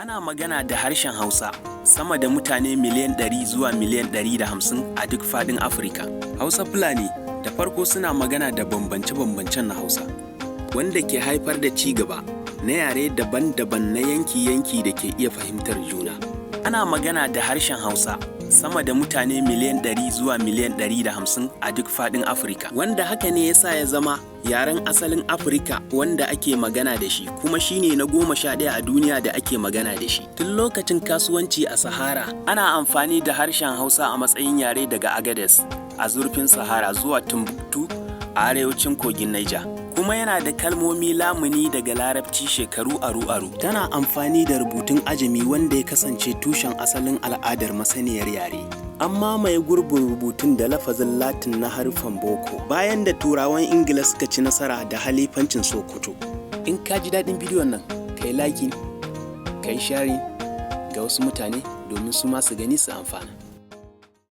Ana magana da harshen Hausa sama da mutane miliyan 100 zuwa miliyan 150 a duk faɗin Afirka. Hausa Fulani da farko suna magana da bambance-bambancen na Hausa, wanda ke haifar da ci gaba na yare daban-daban na yanki-yanki da ke iya fahimtar juna. Ana magana da harshen Hausa sama da mutane miliyan 100 zuwa miliyan 150 a duk faɗin Afirka, wanda haka ne yasa ya zama yaren asalin Afirka wanda ake magana da shi, kuma shine na 11 a duniya da ake magana da shi. Tun lokacin kasuwanci a Sahara, ana amfani da harshen Hausa a matsayin yare daga Agadez a zurfin Sahara zuwa Timbuktu a arewacin kogin Niger. Kuma yana da kalmomi lamuni daga Larabci shekaru aru-aru. Tana amfani da rubutun ajami wanda ya kasance tushen asalin al'adar masaniyar yare. An mamaye gurbin rubutun da lafazin Latin na haruffan Boko bayan da Turawan Ingila suka ci nasara da halifancin Sokoto. In ka ji daɗin bidiyon nan, kai like, kai share ga wasu mutane domin su ma su gani su amfana.